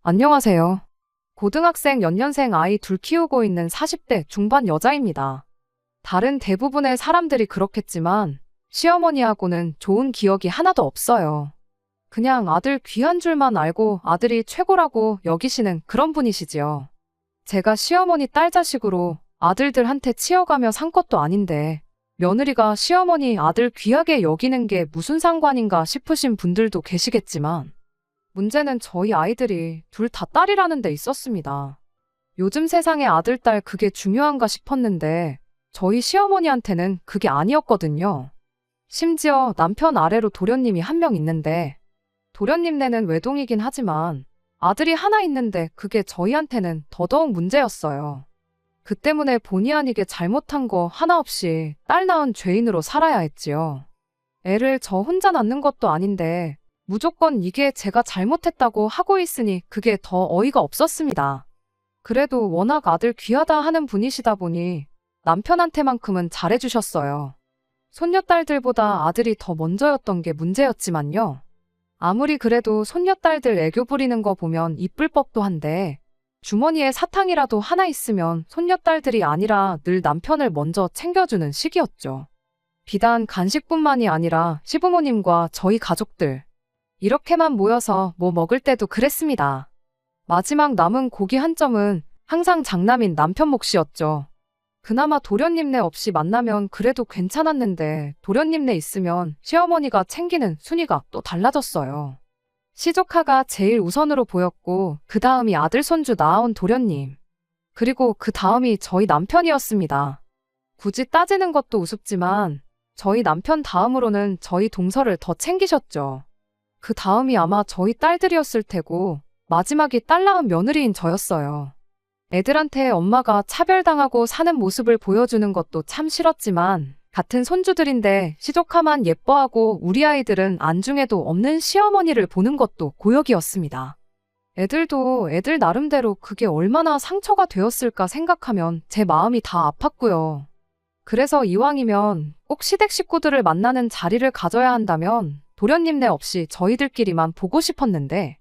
안녕하세요. 고등학생 연년생 아이 둘 키우고 있는 40대 중반 여자입니다. 다른 대부분의 사람들이 그렇겠지만 시어머니하고는 좋은 기억이 하나도 없어요. 그냥 아들 귀한 줄만 알고 아들이 최고라고 여기시는 그런 분이시지요. 제가 시어머니 딸 자식으로 아들들한테 치여가며 산 것도 아닌데 며느리가 시어머니 아들 귀하게 여기는 게 무슨 상관인가 싶으신 분들도 계시겠지만 문제는 저희 아이들이 둘 다 딸이라는 데 있었습니다. 요즘 세상에 아들, 딸 그게 중요한가 싶었는데 저희 시어머니한테는 그게 아니었거든요. 심지어 남편 아래로 도련님이 한 명 있는데 도련님네는 외동이긴 하지만 아들이 하나 있는데 그게 저희한테는 더더욱 문제였어요. 그 때문에 본의 아니게 잘못한 거 하나 없이 딸 낳은 죄인으로 살아야 했지요. 애를 저 혼자 낳는 것도 아닌데 무조건 이게 제가 잘못했다고 하고 있으니 그게 더 어이가 없었습니다. 그래도 워낙 아들 귀하다 하는 분이시다 보니 남편한테만큼은 잘해주셨어요. 손녀딸들보다 아들이 더 먼저였던 게 문제였지만요. 아무리 그래도 손녀딸들 애교 부리는 거 보면 이쁠 법도 한데 주머니에 사탕이라도 하나 있으면 손녀딸들이 아니라 늘 남편을 먼저 챙겨주는 시기였죠. 비단 간식뿐만이 아니라 시부모님과 저희 가족들 이렇게만 모여서 뭐 먹을 때도 그랬습니다. 마지막 남은 고기 한 점은 항상 장남인 남편 몫이었죠. 그나마 도련님네 없이 만나면 그래도 괜찮았는데 도련님네 있으면 시어머니가 챙기는 순위가 또 달라졌어요. 시조카가 제일 우선으로 보였고 그 다음이 아들 손주 낳아온 도련님. 그리고 그 다음이 저희 남편이었습니다. 굳이 따지는 것도 우습지만 저희 남편 다음으로는 저희 동서를 더 챙기셨죠. 그 다음이 아마 저희 딸들이었을 테고 마지막이 딸 낳은 며느리인 저였어요. 애들한테 엄마가 차별당하고 사는 모습을 보여주는 것도 참 싫었지만 같은 손주들인데 시조카만 예뻐하고 우리 아이들은 안중에도 없는 시어머니를 보는 것도 고역이었습니다. 애들도 애들 나름대로 그게 얼마나 상처가 되었을까 생각하면 제 마음이 다 아팠고요. 그래서 이왕이면 꼭 시댁 식구들을 만나는 자리를 가져야 한다면 도련님네 없이 저희들끼리만 보고 싶었는데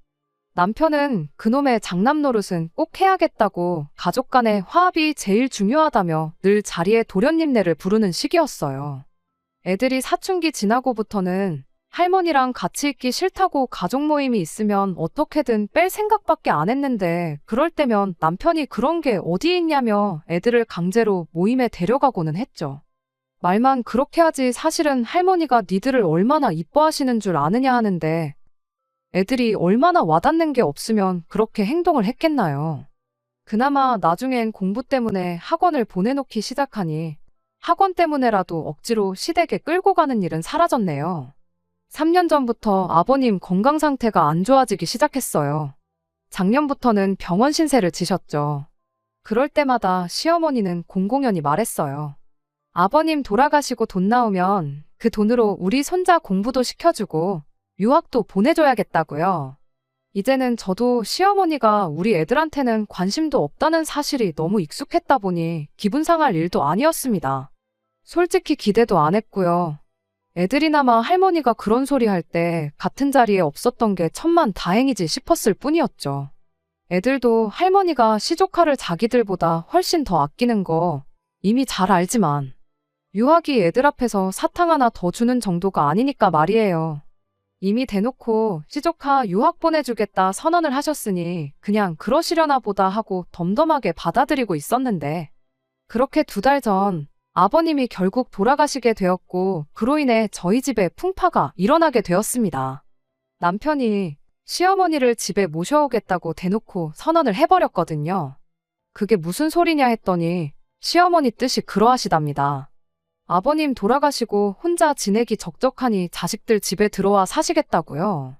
남편은 그놈의 장남 노릇은 꼭 해야겠다고 가족 간의 화합이 제일 중요하다며 늘 자리에 도련님네를 부르는 시기였어요. 애들이 사춘기 지나고부터는 할머니랑 같이 있기 싫다고 가족 모임이 있으면 어떻게든 뺄 생각밖에 안 했는데 그럴 때면 남편이 그런 게 어디 있냐며 애들을 강제로 모임에 데려가고는 했죠. 말만 그렇게 하지 사실은 할머니가 니들을 얼마나 이뻐하시는 줄 아느냐 하는데 애들이 얼마나 와닿는 게 없으면 그렇게 행동을 했겠나요. 그나마 나중엔 공부 때문에 학원을 보내놓기 시작하니 학원 때문에라도 억지로 시댁에 끌고 가는 일은 사라졌네요. 3년 전부터 아버님 건강 상태가 안 좋아지기 시작했어요. 작년부터는 병원 신세를 지셨죠. 그럴 때마다 시어머니는 공공연히 말했어요. 아버님 돌아가시고 돈 나오면 그 돈으로 우리 손자 공부도 시켜주고 유학도 보내줘야겠다고요. 이제는 저도 시어머니가 우리 애들한테는 관심도 없다는 사실이 너무 익숙했다 보니 기분 상할 일도 아니었습니다. 솔직히 기대도 안 했고요. 애들이나마 할머니가 그런 소리 할 때 같은 자리에 없었던 게 천만 다행이지 싶었을 뿐이었죠. 애들도 할머니가 시조카를 자기들보다 훨씬 더 아끼는 거 이미 잘 알지만 유학이 애들 앞에서 사탕 하나 더 주는 정도가 아니니까 말이에요. 이미 대놓고 시조카 유학 보내주겠다 선언을 하셨으니 그냥 그러시려나 보다 하고 덤덤하게 받아들이고 있었는데 그렇게 2달 전 아버님이 결국 돌아가시게 되었고 그로 인해 저희 집에 풍파가 일어나게 되었습니다. 남편이 시어머니를 집에 모셔오겠다고 대놓고 선언을 해버렸거든요. 그게 무슨 소리냐 했더니 시어머니 뜻이 그러하시답니다. 아버님 돌아가시고 혼자 지내기 적적하니 자식들 집에 들어와 사시겠다고요.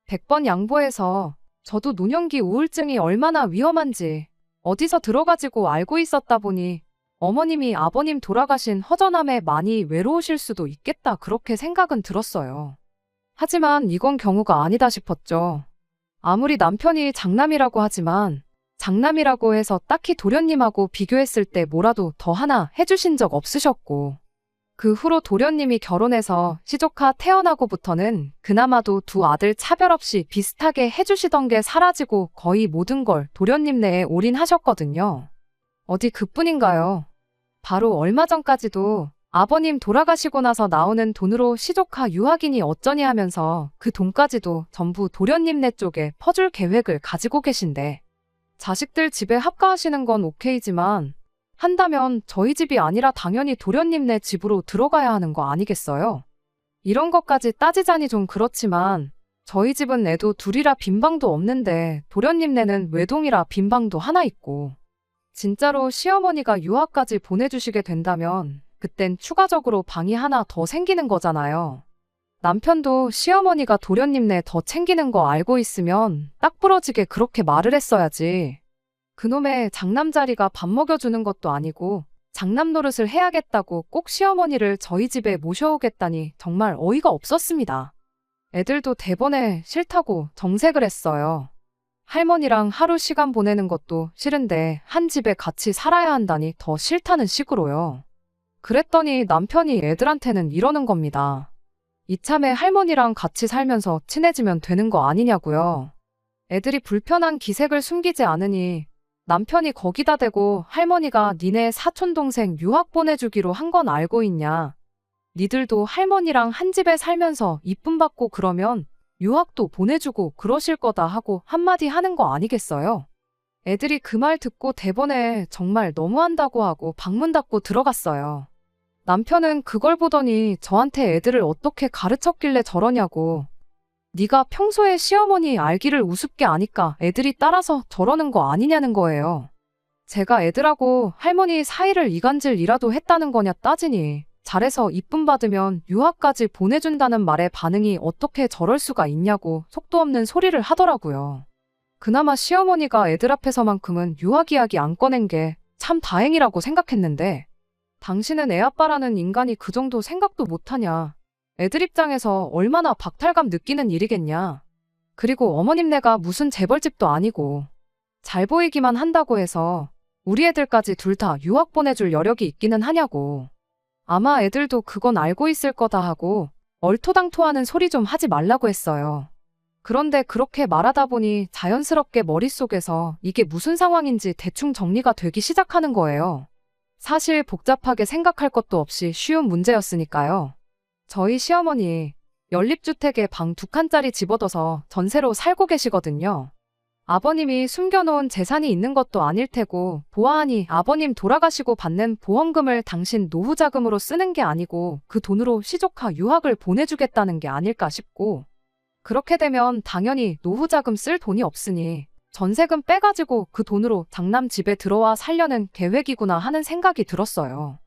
100번 양보해서 저도 노년기 우울증이 얼마나 위험한지 어디서 들어가지고 알고 있었다 보니 어머님이 아버님 돌아가신 허전함에 많이 외로우실 수도 있겠다 그렇게 생각은 들었어요. 하지만 이건 경우가 아니다 싶었죠. 아무리 남편이 장남이라고 하지만 장남이라고 해서 딱히 도련님하고 비교했을 때 뭐라도 더 하나 해주신 적 없으셨고 그 후로 도련님이 결혼해서 시조카 태어나고부터는 그나마도 두 아들 차별 없이 비슷하게 해주시던 게 사라지고 거의 모든 걸 도련님네에 올인하셨거든요. 어디 그뿐인가요? 바로 얼마 전까지도 아버님 돌아가시고 나서 나오는 돈으로 시조카 유학이니 어쩌니 하면서 그 돈까지도 전부 도련님네 쪽에 퍼줄 계획을 가지고 계신데, 자식들 집에 합가하시는 건 오케이지만 한다면 저희 집이 아니라 당연히 도련님네 집으로 들어가야 하는 거 아니겠어요? 이런 것까지 따지자니 좀 그렇지만 저희 집은 애도 둘이라 빈방도 없는데 도련님네는 외동이라 빈방도 하나 있고, 진짜로 시어머니가 유학까지 보내주시게 된다면 그땐 추가적으로 방이 하나 더 생기는 거잖아요. 남편도 시어머니가 도련님네 더 챙기는 거 알고 있으면 딱 부러지게 그렇게 말을 했어야지. 그놈의 장남자리가 밥 먹여주는 것도 아니고 장남 노릇을 해야겠다고 꼭 시어머니를 저희 집에 모셔오겠다니 정말 어이가 없었습니다. 애들도 대번에 싫다고 정색을 했어요. 할머니랑 하루 시간 보내는 것도 싫은데 한 집에 같이 살아야 한다니 더 싫다는 식으로요. 그랬더니 남편이 애들한테는 이러는 겁니다. 이참에 할머니랑 같이 살면서 친해지면 되는 거 아니냐고요. 애들이 불편한 기색을 숨기지 않으니 남편이 거기다 대고 할머니가 니네 사촌동생 유학 보내주기로 한 건 알고 있냐. 니들도 할머니랑 한 집에 살면서 이쁨 받고 그러면 유학도 보내주고 그러실 거다 하고 한마디 하는 거 아니겠어요? 애들이 그 말 듣고 대번에 정말 너무한다고 하고 방문 닫고 들어갔어요. 남편은 그걸 보더니 저한테 애들을 어떻게 가르쳤길래 저러냐고. 네가 평소에 시어머니 알기를 우습게 아니까 애들이 따라서 저러는 거 아니냐는 거예요. 제가 애들하고 할머니 사이를 이간질이라도 했다는 거냐 따지니 잘해서 이쁨 받으면 유학까지 보내준다는 말에 반응이 어떻게 저럴 수가 있냐고 속도 없는 소리를 하더라고요. 그나마 시어머니가 애들 앞에서만큼은 유학 이야기 안 꺼낸 게 참 다행이라고 생각했는데, 당신은 애아빠라는 인간이 그 정도 생각도 못하냐. 애들 입장에서 얼마나 박탈감 느끼는 일이겠냐. 그리고 어머님네가 무슨 재벌집도 아니고 잘 보이기만 한다고 해서 우리 애들까지 둘 다 유학 보내줄 여력이 있기는 하냐고. 아마 애들도 그건 알고 있을 거다 하고 얼토당토하는 소리 좀 하지 말라고 했어요. 그런데 그렇게 말하다 보니 자연스럽게 머릿속에서 이게 무슨 상황인지 대충 정리가 되기 시작하는 거예요. 사실 복잡하게 생각할 것도 없이 쉬운 문제였으니까요. 저희 시어머니 연립주택에 방 2칸짜리 집 얻어서 전세로 살고 계시거든요. 아버님이 숨겨놓은 재산이 있는 것도 아닐 테고 보아하니 아버님 돌아가시고 받는 보험금을 당신 노후자금으로 쓰는 게 아니고 그 돈으로 시조카 유학을 보내주겠다는 게 아닐까 싶고, 그렇게 되면 당연히 노후자금 쓸 돈이 없으니 전세금 빼가지고 그 돈으로 장남 집에 들어와 살려는 계획이구나 하는 생각이 들었어요.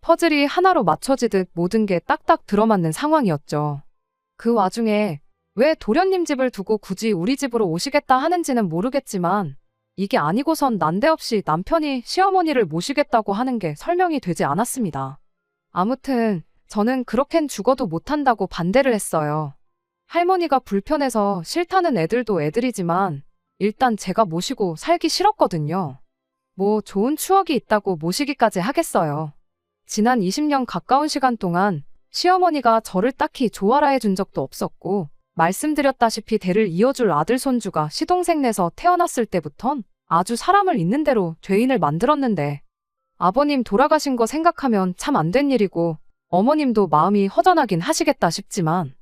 퍼즐이 하나로 맞춰지듯 모든 게 딱딱 들어맞는 상황이었죠. 그 와중에 왜 도련님 집을 두고 굳이 우리 집으로 오시겠다 하는지는 모르겠지만 이게 아니고선 난데없이 남편이 시어머니를 모시겠다고 하는 게 설명이 되지 않았습니다. 아무튼 저는 그렇겐 죽어도 못한다고 반대를 했어요. 할머니가 불편해서 싫다는 애들도 애들이지만 일단 제가 모시고 살기 싫었거든요. 뭐 좋은 추억이 있다고 모시기까지 하겠어요. 지난 20년 가까운 시간 동안 시어머니가 저를 딱히 좋아라 해준 적도 없었고, 말씀드렸다시피 대를 이어줄 아들 손주가 시동생내서 태어났을 때부턴 아주 사람을 있는 대로 죄인을 만들었는데, 아버님 돌아가신 거 생각하면 참 안 된 일이고 어머님도 마음이 허전하긴 하시겠다 싶지만,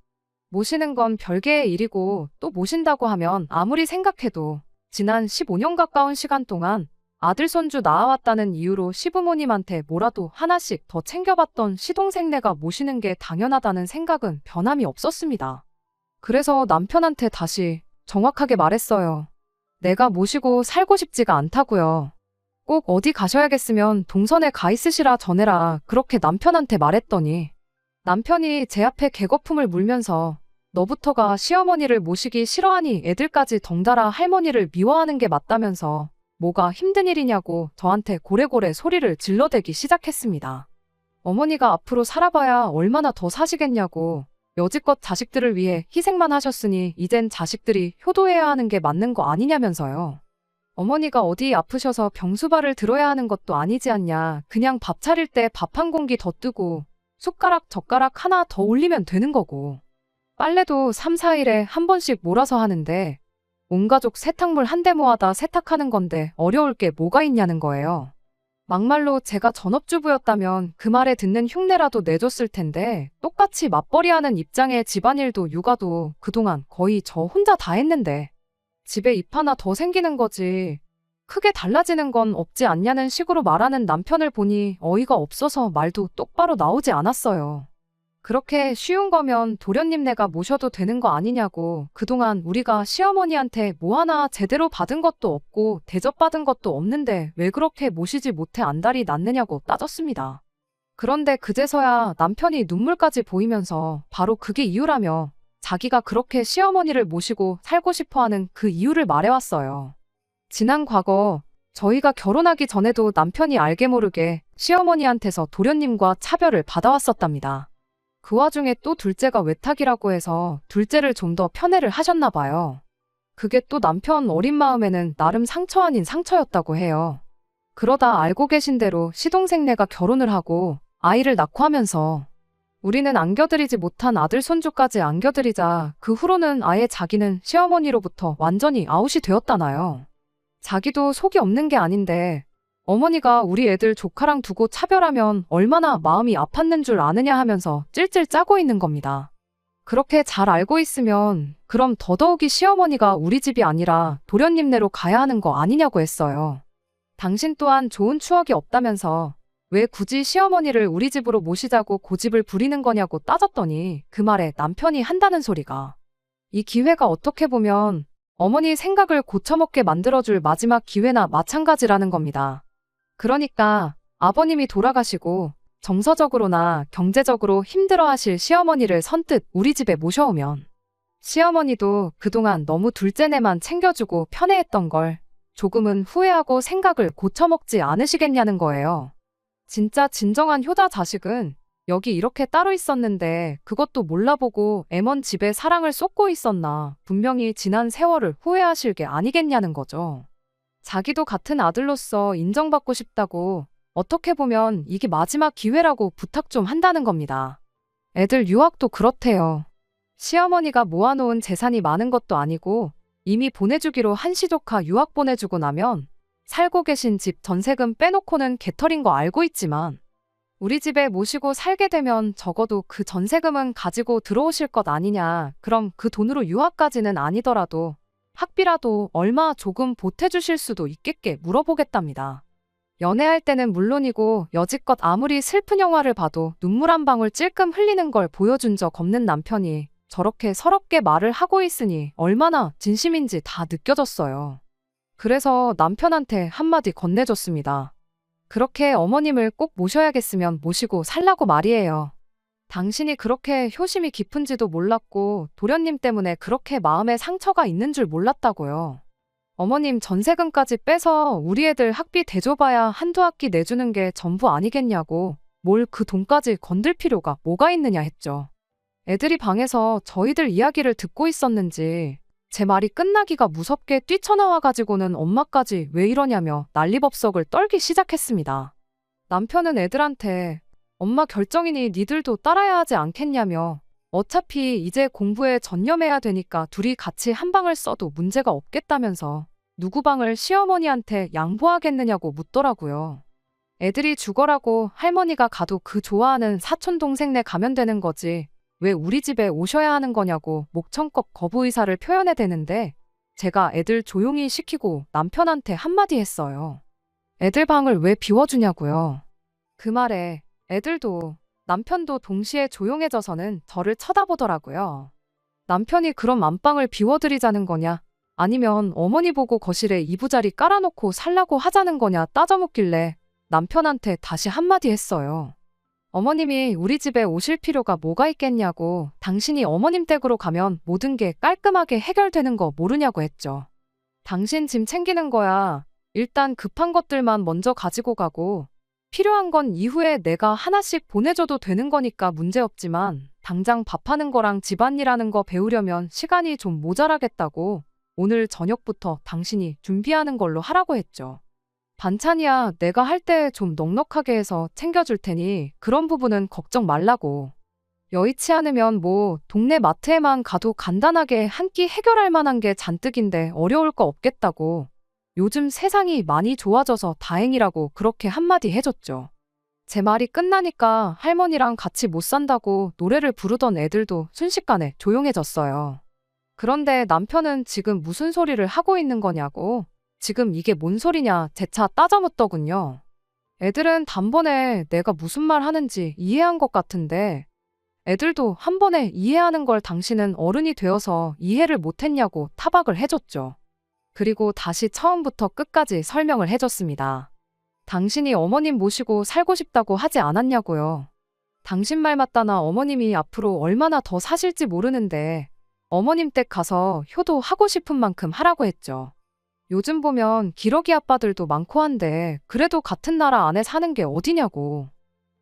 모시는 건 별개의 일이고 또 모신다고 하면 아무리 생각해도 지난 15년 가까운 시간 동안 아들 손주 낳아왔다는 이유로 시부모님한테 뭐라도 하나씩 더 챙겨봤던 시동생네가 모시는 게 당연하다는 생각은 변함이 없었습니다. 그래서 남편한테 다시 정확하게 말했어요. 내가 모시고 살고 싶지가 않다고요. 꼭 어디 가셔야겠으면 동선에 가 있으시라 전해라 그렇게 남편한테 말했더니, 남편이 제 앞에 개거품을 물면서 너부터가 시어머니를 모시기 싫어하니 애들까지 덩달아 할머니를 미워하는 게 맞다면서 뭐가 힘든 일이냐고 저한테 고래고래 소리를 질러대기 시작했습니다. 어머니가 앞으로 살아봐야 얼마나 더 사시겠냐고, 여지껏 자식들을 위해 희생만 하셨으니 이젠 자식들이 효도해야 하는 게 맞는 거 아니냐면서요. 어머니가 어디 아프셔서 병수발을 들어야 하는 것도 아니지 않냐. 그냥 밥 차릴 때 밥 한 공기 더 뜨고 숟가락, 젓가락 하나 더 올리면 되는 거고. 빨래도 3, 4일에 한 번씩 몰아서 하는데 온 가족 세탁물 한 대 모아다 세탁하는 건데 어려울 게 뭐가 있냐는 거예요. 막말로 제가 전업주부였다면 그 말에 듣는 흉내라도 내줬을 텐데 똑같이 맞벌이하는 입장에 집안일도 육아도 그동안 거의 저 혼자 다 했는데 집에 입 하나 더 생기는 거지. 크게 달라지는 건 없지 않냐는 식으로 말하는 남편을 보니 어이가 없어서 말도 똑바로 나오지 않았어요. 그렇게 쉬운 거면 도련님네가 모셔도 되는 거 아니냐고, 그동안 우리가 시어머니한테 뭐 하나 제대로 받은 것도 없고 대접받은 것도 없는데 왜 그렇게 모시지 못해 안달이 났느냐고 따졌습니다. 그런데 그제서야 남편이 눈물까지 보이면서 바로 그게 이유라며 자기가 그렇게 시어머니를 모시고 살고 싶어하는 그 이유를 말해왔어요. 지난 과거 저희가 결혼하기 전에도 남편이 알게 모르게 시어머니한테서 도련님과 차별을 받아왔었답니다. 그 와중에 또 둘째가 외탁이라고 해서 둘째를 좀 더 편애를 하셨나 봐요. 그게 또 남편 어린 마음에는 나름 상처 아닌 상처였다고 해요. 그러다 알고 계신 대로 시동생네가 결혼을 하고 아이를 낳고 하면서 우리는 안겨드리지 못한 아들 손주까지 안겨드리자 그 후로는 아예 자기는 시어머니로부터 완전히 아웃이 되었다나요. 자기도 속이 없는 게 아닌데 어머니가 우리 애들 조카랑 두고 차별하면 얼마나 마음이 아팠는 줄 아느냐 하면서 찔찔 짜고 있는 겁니다. 그렇게 잘 알고 있으면 그럼 더더욱이 시어머니가 우리 집이 아니라 도련님네로 가야 하는 거 아니냐고 했어요. 당신 또한 좋은 추억이 없다면서 왜 굳이 시어머니를 우리 집으로 모시자고 고집을 부리는 거냐고 따졌더니 그 말에 남편이 한다는 소리가 이 기회가 어떻게 보면 어머니 생각을 고쳐먹게 만들어줄 마지막 기회나 마찬가지라는 겁니다. 그러니까 아버님이 돌아가시고 정서적으로나 경제적으로 힘들어하실 시어머니를 선뜻 우리 집에 모셔오면 시어머니도 그동안 너무 둘째네만 챙겨주고 편애했던 걸 조금은 후회하고 생각을 고쳐먹지 않으시겠냐는 거예요. 진짜 진정한 효자 자식은 여기 이렇게 따로 있었는데 그것도 몰라보고 애먼 집에 사랑을 쏟고 있었나, 분명히 지난 세월을 후회하실 게 아니겠냐는 거죠. 자기도 같은 아들로서 인정받고 싶다고 어떻게 보면 이게 마지막 기회라고 부탁 좀 한다는 겁니다. 애들 유학도 그렇대요. 시어머니가 모아놓은 재산이 많은 것도 아니고 이미 보내주기로 한 시조카 유학 보내주고 나면 살고 계신 집 전세금 빼놓고는 개털인 거 알고 있지만 우리 집에 모시고 살게 되면 적어도 그 전세금은 가지고 들어오실 것 아니냐. 그럼 그 돈으로 유학까지는 아니더라도 학비라도 얼마 조금 보태주실 수도 있겠게 물어보겠답니다. 연애할 때는 물론이고 여지껏 아무리 슬픈 영화를 봐도 눈물 한 방울 찔끔 흘리는 걸 보여준 적 없는 남편이 저렇게 서럽게 말을 하고 있으니 얼마나 진심인지 다 느껴졌어요. 그래서 남편한테 한마디 건네줬습니다. 그렇게 어머님을 꼭 모셔야겠으면 모시고 살라고 말이에요. 당신이 그렇게 효심이 깊은지도 몰랐고 도련님 때문에 그렇게 마음에 상처가 있는 줄 몰랐다고요. 어머님 전세금까지 빼서 우리 애들 학비 대줘봐야 한두 학기 내주는 게 전부 아니겠냐고, 뭘 그 돈까지 건들 필요가 뭐가 있느냐 했죠. 애들이 방에서 저희들 이야기를 듣고 있었는지 제 말이 끝나기가 무섭게 뛰쳐나와가지고는 엄마까지 왜 이러냐며 난리법석을 떨기 시작했습니다. 남편은 애들한테 엄마 결정이니 니들도 따라야 하지 않겠냐며 어차피 이제 공부에 전념해야 되니까 둘이 같이 한 방을 써도 문제가 없겠다면서 누구 방을 시어머니한테 양보하겠느냐고 묻더라고요. 애들이 죽어라고 할머니가 가도 그 좋아하는 사촌 동생네 가면 되는 거지 왜 우리 집에 오셔야 하는 거냐고 목청껏 거부 의사를 표현해대는데 제가 애들 조용히 시키고 남편한테 한마디 했어요. 애들 방을 왜 비워주냐고요. 그 말에 애들도 남편도 동시에 조용해져서는 저를 쳐다보더라고요. 남편이 그럼 안방을 비워드리자는 거냐 아니면 어머니 보고 거실에 이부자리 깔아놓고 살라고 하자는 거냐 따져묻길래 남편한테 다시 한마디 했어요. 어머님이 우리 집에 오실 필요가 뭐가 있겠냐고, 당신이 어머님 댁으로 가면 모든 게 깔끔하게 해결되는 거 모르냐고 했죠. 당신 짐 챙기는 거야. 일단 급한 것들만 먼저 가지고 가고 필요한 건 이후에 내가 하나씩 보내줘도 되는 거니까 문제없지만 당장 밥하는 거랑 집안일하는 거 배우려면 시간이 좀 모자라겠다고 오늘 저녁부터 당신이 준비하는 걸로 하라고 했죠. 반찬이야 내가 할 때 좀 넉넉하게 해서 챙겨줄 테니 그런 부분은 걱정 말라고. 여의치 않으면 뭐 동네 마트에만 가도 간단하게 한 끼 해결할 만한 게 잔뜩인데 어려울 거 없겠다고. 요즘 세상이 많이 좋아져서 다행이라고 그렇게 한마디 해줬죠. 제 말이 끝나니까 할머니랑 같이 못 산다고 노래를 부르던 애들도 순식간에 조용해졌어요. 그런데 남편은 지금 무슨 소리를 하고 있는 거냐고. 지금 이게 뭔 소리냐 재차 따져묻더군요. 애들은 단번에 내가 무슨 말 하는지 이해한 것 같은데 애들도 한 번에 이해하는 걸 당신은 어른이 되어서 이해를 못했냐고 타박을 해줬죠. 그리고 다시 처음부터 끝까지 설명을 해줬습니다. 당신이 어머님 모시고 살고 싶다고 하지 않았냐고요. 당신 말 맞다나 어머님이 앞으로 얼마나 더 사실지 모르는데 어머님 댁 가서 효도 하고 싶은 만큼 하라고 했죠. 요즘 보면 기러기 아빠들도 많고 한데 그래도 같은 나라 안에 사는 게 어디냐고.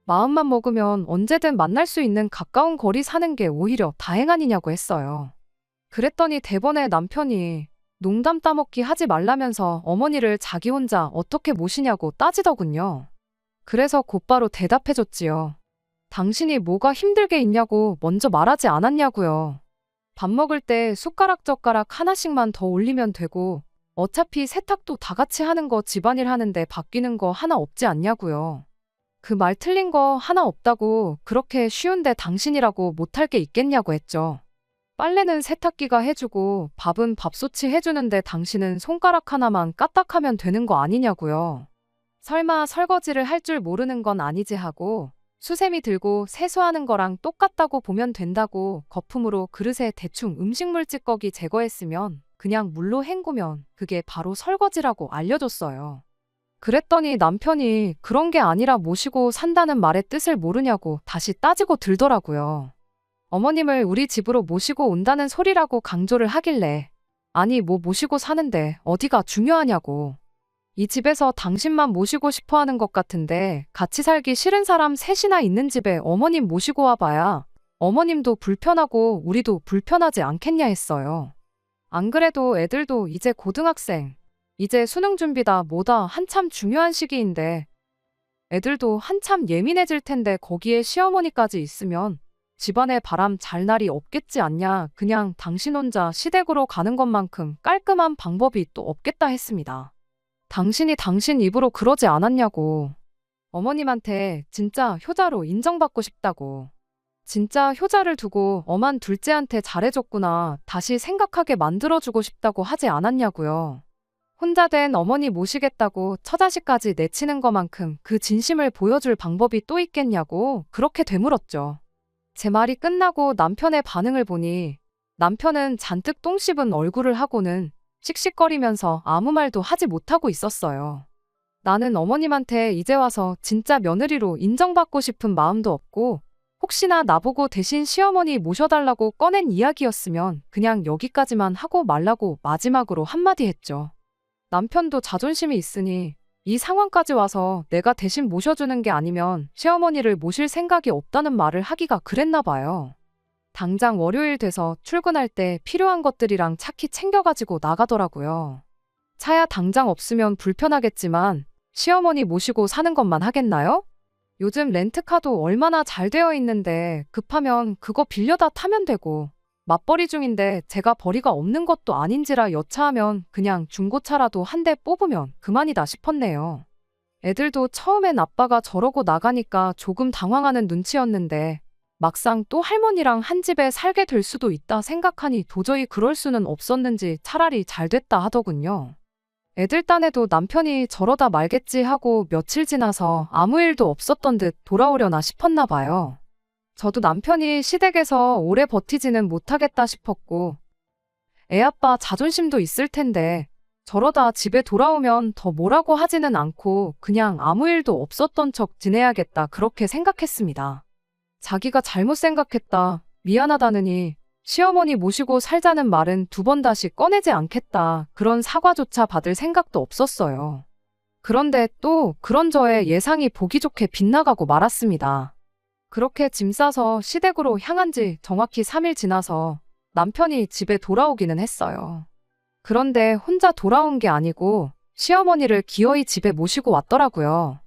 마음만 먹으면 언제든 만날 수 있는 가까운 거리 사는 게 오히려 다행 아니냐고 했어요. 그랬더니 대번에 남편이 농담 따먹기 하지 말라면서 어머니를 자기 혼자 어떻게 모시냐고 따지더군요. 그래서 곧바로 대답해줬지요. 당신이 뭐가 힘들게 있냐고 먼저 말하지 않았냐고요. 밥 먹을 때 숟가락 젓가락 하나씩만 더 올리면 되고 어차피 세탁도 다 같이 하는 거 집안일 하는데 바뀌는 거 하나 없지 않냐고요. 그 말 틀린 거 하나 없다고 그렇게 쉬운데 당신이라고 못할 게 있겠냐고 했죠. 빨래는 세탁기가 해주고 밥은 밥솥이 해주는데 당신은 손가락 하나만 까딱하면 되는 거 아니냐고요. 설마 설거지를 할 줄 모르는 건 아니지 하고 수세미 들고 세수하는 거랑 똑같다고 보면 된다고 거품으로 그릇에 대충 음식물 찌꺼기 제거했으면 그냥 물로 헹구면 그게 바로 설거지라고 알려줬어요. 그랬더니 남편이 그런 게 아니라 모시고 산다는 말의 뜻을 모르냐고 다시 따지고 들더라고요. 어머님을 우리 집으로 모시고 온다는 소리라고 강조를 하길래 아니 뭐 모시고 사는데 어디가 중요하냐고. 이 집에서 당신만 모시고 싶어 하는 것 같은데 같이 살기 싫은 사람 셋이나 있는 집에 어머님 모시고 와봐야 어머님도 불편하고 우리도 불편하지 않겠냐 했어요. 안 그래도 애들도 이제 고등학생, 이제 수능 준비다 뭐다 한참 중요한 시기인데 애들도 한참 예민해질 텐데 거기에 시어머니까지 있으면 집안에 바람 잘 날이 없겠지 않냐. 그냥 당신 혼자 시댁으로 가는 것만큼 깔끔한 방법이 또 없겠다 했습니다. 당신이 당신 입으로 그러지 않았냐고. 어머님한테 진짜 효자로 인정받고 싶다고. 진짜 효자를 두고 엄한 둘째한테 잘해줬구나. 다시 생각하게 만들어주고 싶다고 하지 않았냐고요. 혼자 된 어머니 모시겠다고 처자식까지 내치는 것만큼 그 진심을 보여줄 방법이 또 있겠냐고 그렇게 되물었죠. 제 말이 끝나고 남편의 반응을 보니 남편은 잔뜩 똥 씹은 얼굴을 하고는 씩씩거리면서 아무 말도 하지 못하고 있었어요. 나는 어머님한테 이제 와서 진짜 며느리로 인정받고 싶은 마음도 없고 혹시나 나보고 대신 시어머니 모셔달라고 꺼낸 이야기였으면 그냥 여기까지만 하고 말라고 마지막으로 한마디 했죠. 남편도 자존심이 있으니 이 상황까지 와서 내가 대신 모셔주는 게 아니면 시어머니를 모실 생각이 없다는 말을 하기가 그랬나 봐요. 당장 월요일 돼서 출근할 때 필요한 것들이랑 차키 챙겨가지고 나가더라고요. 차야 당장 없으면 불편하겠지만 시어머니 모시고 사는 것만 하겠나요? 요즘 렌트카도 얼마나 잘 되어 있는데 급하면 그거 빌려다 타면 되고 맞벌이 중인데 제가 벌이가 없는 것도 아닌지라 여차하면 그냥 중고차라도 한 대 뽑으면 그만이다 싶었네요. 애들도 처음엔 아빠가 저러고 나가니까 조금 당황하는 눈치였는데 막상 또 할머니랑 한 집에 살게 될 수도 있다 생각하니 도저히 그럴 수는 없었는지 차라리 잘 됐다 하더군요. 애들 딴에도 남편이 저러다 말겠지 하고 며칠 지나서 아무 일도 없었던 듯 돌아오려나 싶었나 봐요. 저도 남편이 시댁에서 오래 버티지는 못하겠다 싶었고 애아빠 자존심도 있을 텐데 저러다 집에 돌아오면 더 뭐라고 하지는 않고 그냥 아무 일도 없었던 척 지내야겠다 그렇게 생각했습니다. 자기가 잘못 생각했다, 미안하다느니 시어머니 모시고 살자는 말은 두 번 다시 꺼내지 않겠다 그런 사과조차 받을 생각도 없었어요. 그런데 또 그런 저의 예상이 보기 좋게 빗나가고 말았습니다. 그렇게 짐 싸서 시댁으로 향한 지 정확히 3일 지나서 남편이 집에 돌아오기는 했어요. 그런데 혼자 돌아온 게 아니고 시어머니를 기어이 집에 모시고 왔더라고요.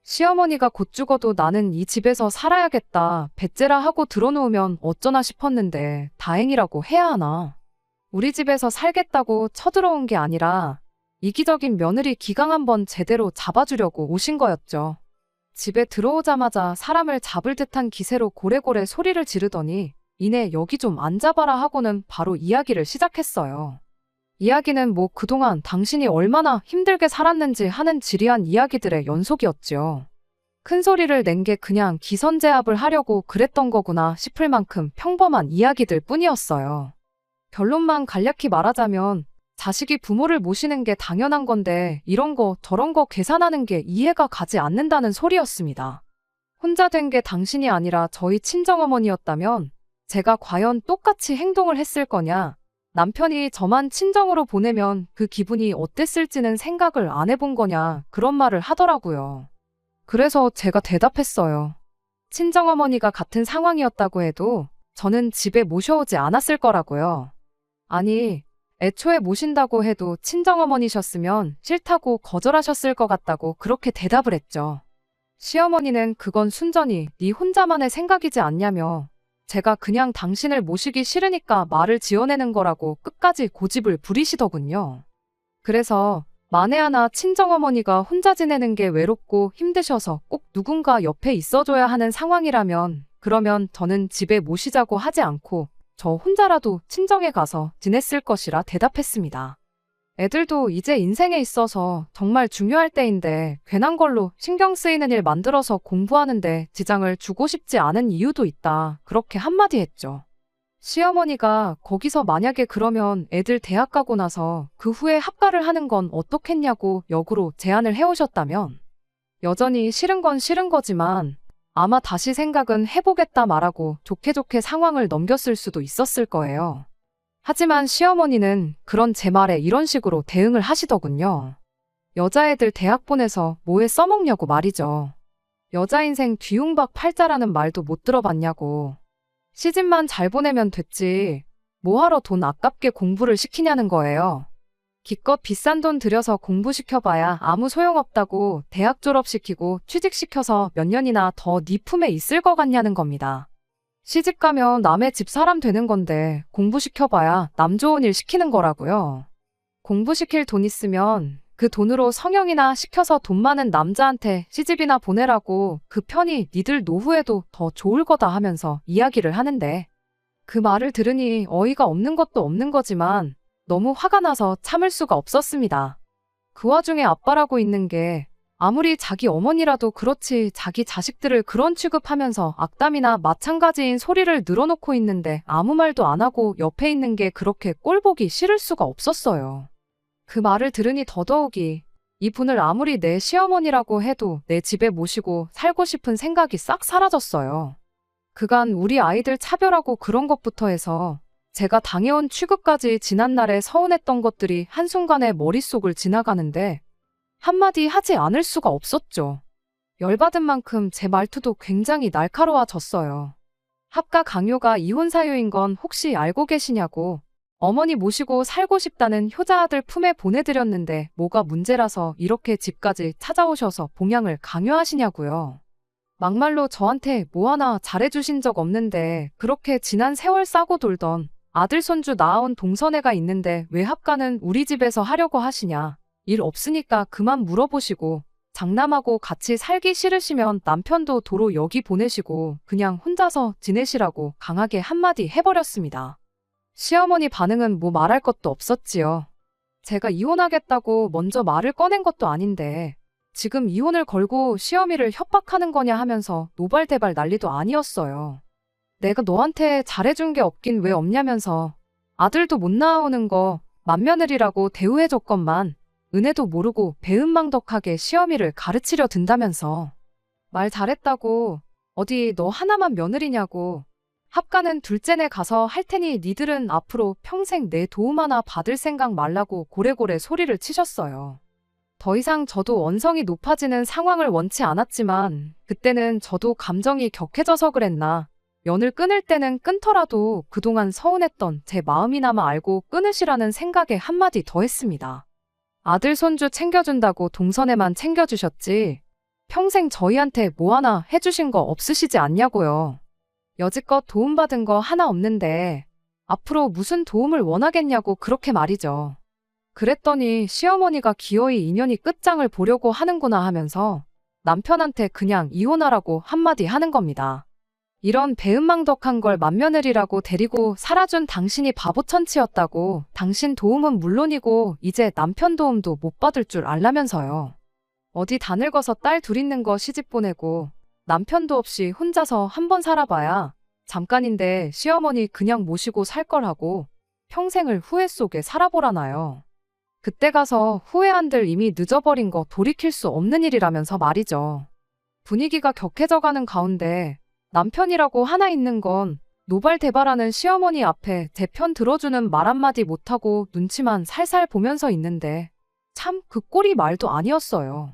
시어머니가 곧 죽어도 나는 이 집에서 살아야겠다, 배째라 하고 들어놓으면 어쩌나 싶었는데 다행이라고 해야 하나. 우리 집에서 살겠다고 쳐들어온 게 아니라 이기적인 며느리 기강 한번 제대로 잡아주려고 오신 거였죠. 집에 들어오자마자 사람을 잡을 듯한 기세로 고래고래 소리를 지르더니 이내 여기 좀 앉아봐라 하고는 바로 이야기를 시작했어요. 이야기는 뭐 그동안 당신이 얼마나 힘들게 살았는지 하는 지리한 이야기들의 연속이었지요. 큰 소리를 낸 게 그냥 기선제압을 하려고 그랬던 거구나 싶을 만큼 평범한 이야기들 뿐이었어요. 결론만 간략히 말하자면 자식이 부모를 모시는 게 당연한 건데 이런 거 저런 거 계산하는 게 이해가 가지 않는다는 소리였습니다. 혼자 된 게 당신이 아니라 저희 친정어머니였다면 제가 과연 똑같이 행동을 했을 거냐, 남편이 저만 친정으로 보내면 그 기분이 어땠을지는 생각을 안 해본 거냐, 그런 말을 하더라고요. 그래서 제가 대답했어요. 친정어머니가 같은 상황이었다고 해도 저는 집에 모셔오지 않았을 거라고요. 아니, 애초에 모신다고 해도 친정어머니셨으면 싫다고 거절하셨을 것 같다고 그렇게 대답을 했죠. 시어머니는 그건 순전히 네 혼자만의 생각이지 않냐며 제가 그냥 당신을 모시기 싫으니까 말을 지어내는 거라고 끝까지 고집을 부리시더군요. 그래서 만에 하나 친정어머니가 혼자 지내는 게 외롭고 힘드셔서 꼭 누군가 옆에 있어줘야 하는 상황이라면 그러면 저는 집에 모시자고 하지 않고 저 혼자라도 친정에 가서 지냈을 것이라 대답했습니다. 애들도 이제 인생에 있어서 정말 중요할 때인데 괜한 걸로 신경 쓰이는 일 만들어서 공부하는데 지장을 주고 싶지 않은 이유도 있다, 그렇게 한마디 했죠. 시어머니가 거기서 만약에 그러면 애들 대학 가고 나서 그 후에 합가를 하는 건 어떻겠냐고 역으로 제안을 해오셨다면 여전히 싫은 건 싫은 거지만 아마 다시 생각은 해보겠다 말하고 좋게 좋게 상황을 넘겼을 수도 있었을 거예요. 하지만 시어머니는 그런 제 말에 이런 식으로 대응을 하시더군요. 여자애들 대학 보내서 뭐에 써먹냐고 말이죠. 여자 인생 뒤움박 팔자라는 말도 못 들어봤냐고. 시집만 잘 보내면 됐지 뭐하러 돈 아깝게 공부를 시키냐는 거예요. 기껏 비싼 돈 들여서 공부시켜봐야 아무 소용없다고 대학 졸업시키고 취직시켜서 몇 년이나 더 네 품에 있을 것 같냐는 겁니다. 시집가면 남의 집 사람 되는 건데 공부시켜봐야 남 좋은 일 시키는 거라고요. 공부시킬 돈 있으면 그 돈으로 성형이나 시켜서 돈 많은 남자한테 시집이나 보내라고 그 편이 니들 노후에도 더 좋을 거다 하면서 이야기를 하는데 그 말을 들으니 어이가 없는 것도 없는 거지만 너무 화가 나서 참을 수가 없었습니다. 그 와중에 아빠라고 있는 게 아무리 자기 어머니라도 그렇지 자기 자식들을 그런 취급하면서 악담이나 마찬가지인 소리를 늘어놓고 있는데 아무 말도 안 하고 옆에 있는 게 그렇게 꼴보기 싫을 수가 없었어요. 그 말을 들으니 더더욱이 이분을 아무리 내 시어머니라고 해도 내 집에 모시고 살고 싶은 생각이 싹 사라졌어요. 그간 우리 아이들 차별하고 그런 것부터 해서 제가 당해온 취급까지 지난날에 서운했던 것들이 한순간에 머릿속을 지나가는데 한마디 하지 않을 수가 없었죠. 열받은 만큼 제 말투도 굉장히 날카로워졌어요. 합가 강요가 이혼 사유인 건 혹시 알고 계시냐고. 어머니 모시고 살고 싶다는 효자아들 품에 보내드렸는데 뭐가 문제라서 이렇게 집까지 찾아오셔서 봉양을 강요하시냐고요. 막말로 저한테 뭐 하나 잘해주신 적 없는데 그렇게 지난 세월 싸고 돌던 아들 손주 낳아온 동서애가 있는데 왜 합가는 우리 집에서 하려고 하시냐. 일 없으니까 그만 물어보시고 장남하고 같이 살기 싫으시면 남편도 도로 여기 보내시고 그냥 혼자서 지내시라고 강하게 한마디 해버렸습니다. 시어머니 반응은 뭐 말할 것도 없었지요. 제가 이혼하겠다고 먼저 말을 꺼낸 것도 아닌데 지금 이혼을 걸고 시어미를 협박하는 거냐 하면서 노발대발 난리도 아니었어요. 내가 너한테 잘해준 게 없긴 왜 없냐면서 아들도 못 낳아오는 거 맏며느리라고 대우해줬건만 은혜도 모르고 배은망덕하게 시어미를 가르치려 든다면서 말 잘했다고 어디 너 하나만 며느리냐고 합가는 둘째네 가서 할 테니 니들은 앞으로 평생 내 도움 하나 받을 생각 말라고 고래고래 소리를 치셨어요. 더 이상 저도 언성이 높아지는 상황을 원치 않았지만 그때는 저도 감정이 격해져서 그랬나 연을 끊을 때는 끊더라도 그동안 서운했던 제 마음이나마 알고 끊으시라는 생각에 한마디 더 했습니다. 아들 손주 챙겨준다고 동선에만 챙겨주셨지 평생 저희한테 뭐 하나 해주신 거 없으시지 않냐고요. 여지껏 도움받은 거 하나 없는데 앞으로 무슨 도움을 원하겠냐고 그렇게 말이죠. 그랬더니 시어머니가 기어이 인연이 끝장을 보려고 하는구나 하면서 남편한테 그냥 이혼하라고 한마디 하는 겁니다. 이런 배은망덕한 걸 맏며느리라고 데리고 살아준 당신이 바보천치였다고 당신 도움은 물론이고 이제 남편 도움도 못 받을 줄 알라면서요. 어디 다 늙어서 딸 둘 있는 거 시집 보내고 남편도 없이 혼자서 한번 살아봐야 잠깐인데 시어머니 그냥 모시고 살 거라고 평생을 후회 속에 살아보라나요. 그때 가서 후회한들 이미 늦어버린 거 돌이킬 수 없는 일이라면서 말이죠. 분위기가 격해져가는 가운데 남편이라고 하나 있는 건 노발대발하는 시어머니 앞에 제 편 들어주는 말 한마디 못하고 눈치만 살살 보면서 있는데 참 그 꼴이 말도 아니었어요.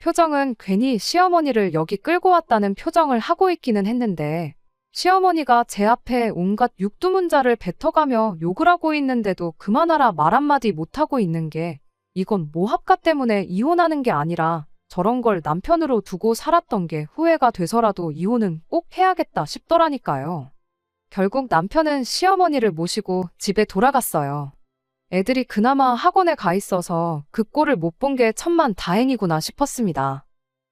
표정은 괜히 시어머니를 여기 끌고 왔다는 표정을 하고 있기는 했는데 시어머니가 제 앞에 온갖 육두문자를 뱉어가며 욕을 하고 있는데도 그만하라 말 한마디 못하고 있는 게 이건 모합가 때문에 이혼하는 게 아니라 저런 걸 남편으로 두고 살았던 게 후회가 돼서라도 이혼은 꼭 해야겠다 싶더라니까요. 결국 남편은 시어머니를 모시고 집에 돌아갔어요. 애들이 그나마 학원에 가 있어서 그 꼴을 못 본 게 천만 다행이구나 싶었습니다.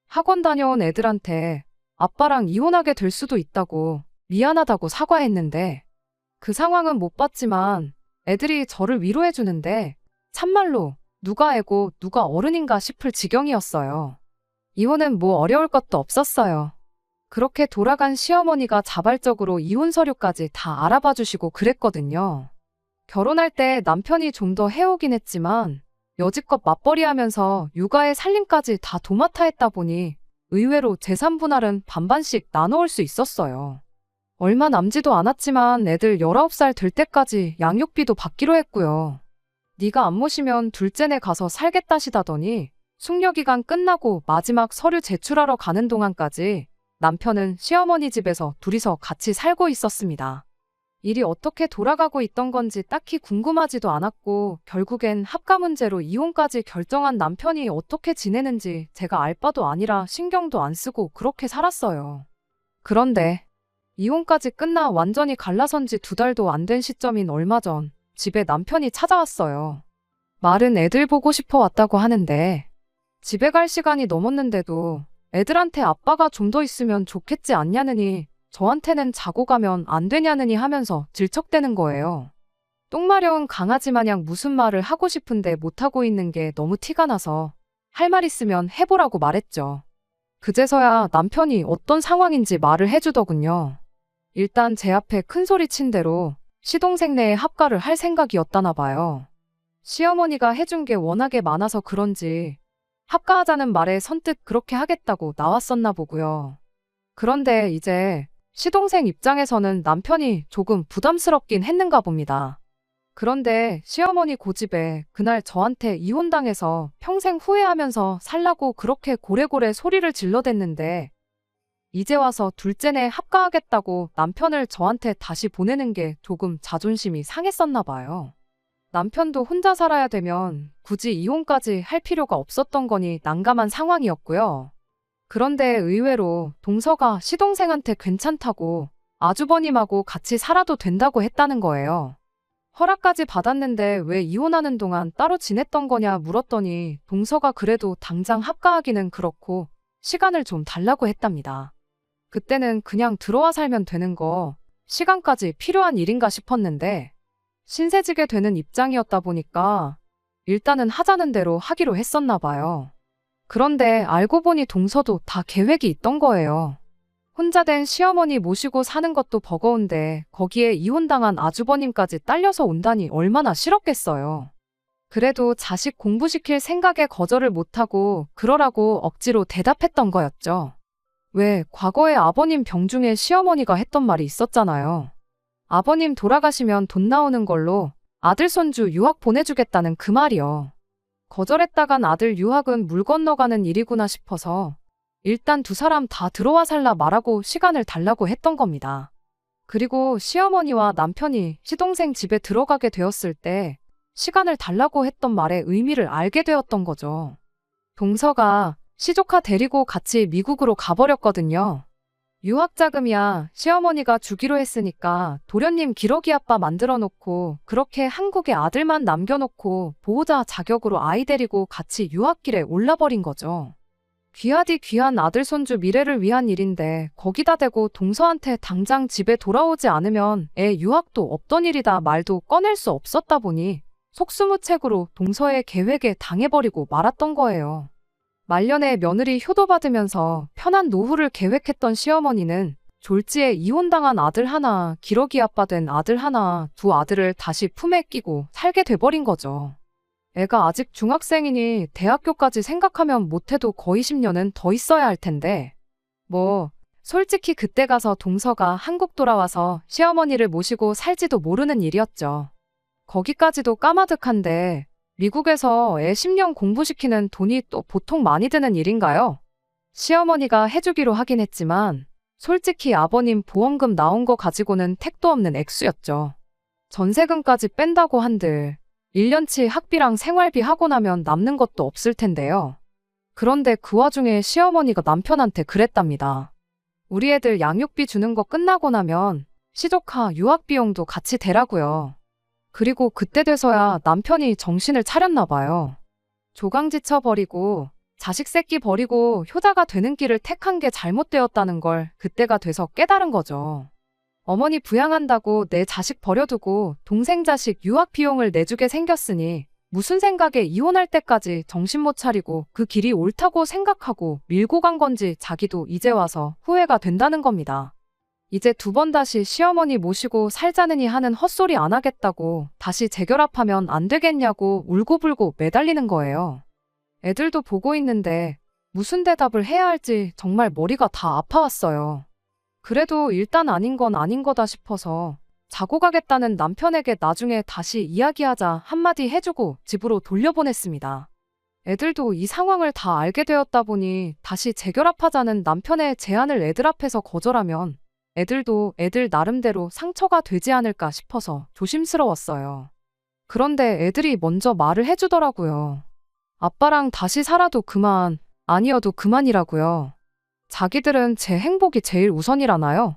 학원 다녀온 애들한테 아빠랑 이혼하게 될 수도 있다고 미안하다고 사과했는데 그 상황은 못 봤지만 애들이 저를 위로해주는데 참말로 누가 애고 누가 어른인가 싶을 지경이었어요. 이혼은 뭐 어려울 것도 없었어요. 그렇게 돌아간 시어머니가 자발적으로 이혼 서류까지 다 알아봐 주시고 그랬거든요. 결혼할 때 남편이 좀 더 해오긴 했지만 여지껏 맞벌이하면서 육아에 살림까지 다 도맡아 했다 보니 의외로 재산 분할은 반반씩 나눠올 수 있었어요. 얼마 남지도 않았지만 애들 19살 될 때까지 양육비도 받기로 했고요. 네가 안 모시면 둘째네 가서 살겠다시다더니 숙려기간 끝나고 마지막 서류 제출하러 가는 동안까지 남편은 시어머니 집에서 둘이서 같이 살고 있었습니다. 일이 어떻게 돌아가고 있던 건지 딱히 궁금하지도 않았고 결국엔 합가 문제로 이혼까지 결정한 남편이 어떻게 지내는지 제가 알 바도 아니라 신경도 안 쓰고 그렇게 살았어요. 그런데 이혼까지 끝나 완전히 갈라선 지 2달도 안 된 시점인 얼마 전 집에 남편이 찾아왔어요. 말은 애들 보고 싶어 왔다고 하는데 집에 갈 시간이 넘었는데도 애들한테 아빠가 좀 더 있으면 좋겠지 않냐느니 저한테는 자고 가면 안 되냐느니 하면서 질척대는 거예요. 똥마려운 강아지 마냥 무슨 말을 하고 싶은데 못하고 있는 게 너무 티가 나서 할 말 있으면 해보라고 말했죠. 그제서야 남편이 어떤 상황인지 말을 해주더군요. 일단 제 앞에 큰 소리 친 대로 시동생 내에 합가를 할 생각이었다나 봐요. 시어머니가 해준 게 워낙에 많아서 그런지 합가하자는 말에 선뜻 그렇게 하겠다고 나왔었나 보고요. 그런데 이제 시동생 입장에서는 남편이 조금 부담스럽긴 했는가 봅니다. 그런데 시어머니 고집에 그날 저한테 이혼당해서 평생 후회하면서 살라고 그렇게 고래고래 소리를 질러댔는데 이제 와서 둘째네 합가하겠다고 남편을 저한테 다시 보내는 게 조금 자존심이 상했었나 봐요. 남편도 혼자 살아야 되면 굳이 이혼까지 할 필요가 없었던 거니 난감한 상황이었고요. 그런데 의외로 동서가 시동생한테 괜찮다고 아주버님하고 같이 살아도 된다고 했다는 거예요. 허락까지 받았는데 왜 이혼하는 동안 따로 지냈던 거냐 물었더니 동서가 그래도 당장 합가하기는 그렇고 시간을 좀 달라고 했답니다. 그때는 그냥 들어와 살면 되는 거 시간까지 필요한 일인가 싶었는데 신세지게 되는 입장이었다 보니까 일단은 하자는 대로 하기로 했었나 봐요. 그런데 알고 보니 동서도 다 계획이 있던 거예요. 혼자 된 시어머니 모시고 사는 것도 버거운데 거기에 이혼당한 아주버님까지 딸려서 온다니 얼마나 싫었겠어요. 그래도 자식 공부시킬 생각에 거절을 못하고 그러라고 억지로 대답했던 거였죠. 왜 과거에 아버님 병중에 시어머니가 했던 말이 있었잖아요. 아버님 돌아가시면 돈 나오는 걸로 아들 손주 유학 보내주겠다는 그 말이요. 거절했다간 아들 유학은 물 건너가는 일이구나 싶어서 일단 두 사람 다 들어와 살라 말하고 시간을 달라고 했던 겁니다. 그리고 시어머니와 남편이 시동생 집에 들어가게 되었을 때 시간을 달라고 했던 말의 의미를 알게 되었던 거죠. 동서가 시조카 데리고 같이 미국으로 가버렸거든요. 유학 자금이야 시어머니가 주기로 했으니까 도련님 기러기 아빠 만들어 놓고 그렇게 한국에 아들만 남겨놓고 보호자 자격으로 아이 데리고 같이 유학길에 올라버린 거죠. 귀하디 귀한 아들 손주 미래를 위한 일인데 거기다 대고 동서한테 당장 집에 돌아오지 않으면 애 유학도 없던 일이다 말도 꺼낼 수 없었다 보니 속수무책으로 동서의 계획에 당해버리고 말았던 거예요. 말년에 며느리 효도받으면서 편한 노후를 계획했던 시어머니는 졸지에 이혼당한 아들 하나, 기러기 아빠 된 아들 하나, 두 아들을 다시 품에 끼고 살게 돼버린 거죠. 애가 아직 중학생이니 대학교까지 생각하면 못해도 거의 10년은 더 있어야 할 텐데. 솔직히 그때 가서 동서가 한국 돌아와서 시어머니를 모시고 살지도 모르는 일이었죠. 거기까지도 까마득한데 미국에서 애 10년 공부시키는 돈이 또 보통 많이 드는 일인가요? 시어머니가 해주기로 하긴 했지만 솔직히 아버님 보험금 나온 거 가지고는 택도 없는 액수였죠. 전세금까지 뺀다고 한들 1년치 학비랑 생활비 하고 나면 남는 것도 없을 텐데요. 그런데 그 와중에 시어머니가 남편한테 그랬답니다. 우리 애들 양육비 주는 거 끝나고 나면 시조카 유학비용도 같이 대라고요. 그리고 그때 돼서야 남편이 정신을 차렸나 봐요. 조강지쳐 버리고 자식 새끼 버리고 효자가 되는 길을 택한 게 잘못되었다는 걸 그때가 돼서 깨달은 거죠. 어머니 부양한다고 내 자식 버려두고 동생 자식 유학 비용을 내주게 생겼으니 무슨 생각에 이혼할 때까지 정신 못 차리고 그 길이 옳다고 생각하고 밀고 간 건지 자기도 이제 와서 후회가 된다는 겁니다. 이제 두 번 다시 시어머니 모시고 살자느니 하는 헛소리 안 하겠다고 다시 재결합하면 안 되겠냐고 울고불고 매달리는 거예요. 애들도 보고 있는데 무슨 대답을 해야 할지 정말 머리가 다 아파왔어요. 그래도 일단 아닌 건 아닌 거다 싶어서 자고 가겠다는 남편에게 나중에 다시 이야기하자 한마디 해주고 집으로 돌려보냈습니다. 애들도 이 상황을 다 알게 되었다 보니 다시 재결합하자는 남편의 제안을 애들 앞에서 거절하면 애들도 애들 나름대로 상처가 되지 않을까 싶어서 조심스러웠어요. 그런데 애들이 먼저 말을 해주더라고요. 아빠랑 다시 살아도 그만, 아니어도 그만이라고요. 자기들은 제 행복이 제일 우선이라나요?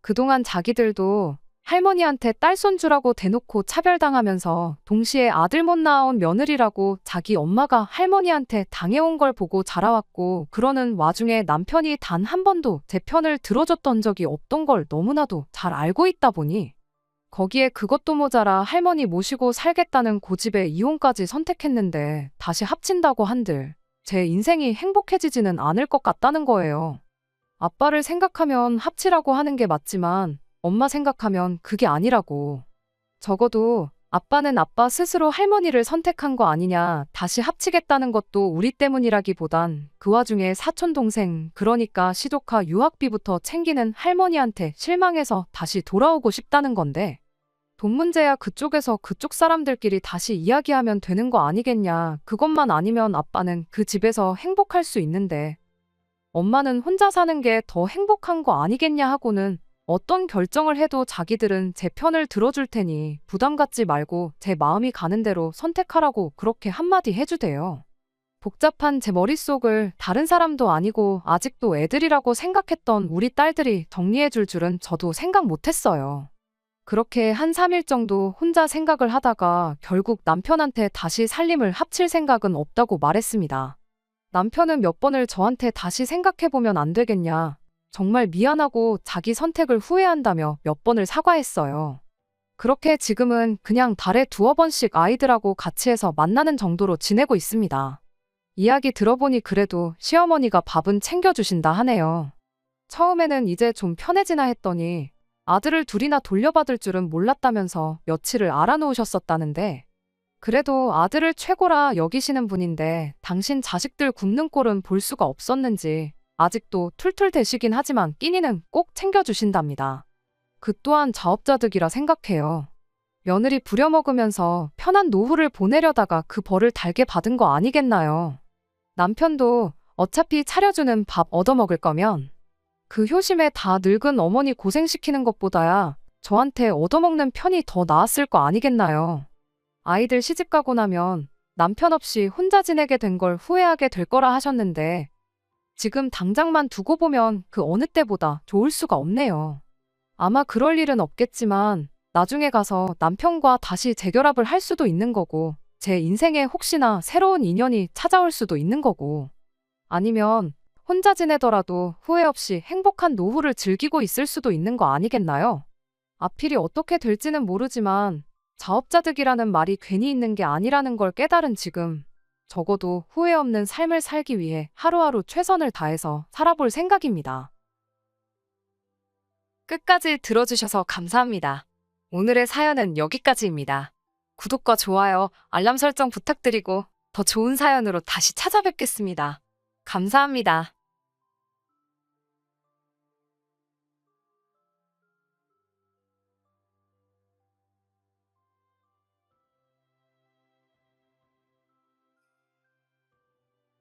그동안 자기들도 할머니한테 딸손 주라고 대놓고 차별당하면서 동시에 아들 못 낳아온 며느리라고 자기 엄마가 할머니한테 당해온 걸 보고 자라왔고 그러는 와중에 남편이 단 한 번도 제 편을 들어줬던 적이 없던 걸 너무나도 잘 알고 있다 보니 거기에 그것도 모자라 할머니 모시고 살겠다는 고집에 이혼까지 선택했는데 다시 합친다고 한들 제 인생이 행복해지지는 않을 것 같다는 거예요. 아빠를 생각하면 합치라고 하는 게 맞지만 엄마 생각하면 그게 아니라고. 적어도 아빠는 아빠 스스로 할머니를 선택한 거 아니냐, 다시 합치겠다는 것도 우리 때문이라기보단 그 와중에 사촌동생, 그러니까 시조카 유학비부터 챙기는 할머니한테 실망해서 다시 돌아오고 싶다는 건데 돈 문제야 그쪽에서 그쪽 사람들끼리 다시 이야기하면 되는 거 아니겠냐. 그것만 아니면 아빠는 그 집에서 행복할 수 있는데 엄마는 혼자 사는 게 더 행복한 거 아니겠냐 하고는 어떤 결정을 해도 자기들은 제 편을 들어줄 테니 부담 갖지 말고 제 마음이 가는 대로 선택하라고 그렇게 한마디 해주대요. 복잡한 제 머릿속을 다른 사람도 아니고 아직도 애들이라고 생각했던 우리 딸들이 정리해줄 줄은 저도 생각 못했어요. 그렇게 한 3일 정도 혼자 생각을 하다가 결국 남편한테 다시 살림을 합칠 생각은 없다고 말했습니다. 남편은 몇 번을 저한테 다시 생각해보면 안 되겠냐. 정말 미안하고 자기 선택을 후회한다며 몇 번을 사과했어요. 그렇게 지금은 그냥 달에 두어 번씩 아이들하고 같이 해서 만나는 정도로 지내고 있습니다. 이야기 들어보니 그래도 시어머니가 밥은 챙겨주신다 하네요. 처음에는 이제 좀 편해지나 했더니 아들을 둘이나 돌려받을 줄은 몰랐다면서 며칠을 알아놓으셨었다는데 그래도 아들을 최고라 여기시는 분인데 당신 자식들 굶는 꼴은 볼 수가 없었는지 아직도 툴툴대시긴 하지만 끼니는 꼭 챙겨주신답니다. 그 또한 자업자득이라 생각해요. 며느리 부려먹으면서 편한 노후를 보내려다가 그 벌을 달게 받은 거 아니겠나요? 남편도 어차피 차려주는 밥 얻어먹을 거면 그 효심에 다 늙은 어머니 고생시키는 것보다야 저한테 얻어먹는 편이 더 나았을 거 아니겠나요? 아이들 시집 가고 나면 남편 없이 혼자 지내게 된 걸 후회하게 될 거라 하셨는데 지금 당장만 두고 보면 그 어느 때보다 좋을 수가 없네요. 아마 그럴 일은 없겠지만 나중에 가서 남편과 다시 재결합을 할 수도 있는 거고 제 인생에 혹시나 새로운 인연이 찾아올 수도 있는 거고 아니면 혼자 지내더라도 후회 없이 행복한 노후를 즐기고 있을 수도 있는 거 아니겠나요? 앞일이 어떻게 될지는 모르지만 자업자득이라는 말이 괜히 있는 게 아니라는 걸 깨달은 지금 적어도 후회 없는 삶을 살기 위해 하루하루 최선을 다해서 살아볼 생각입니다. 끝까지 들어주셔서 감사합니다. 오늘의 사연은 여기까지입니다. 구독과 좋아요, 알람 설정 부탁드리고 더 좋은 사연으로 다시 찾아뵙겠습니다. 감사합니다.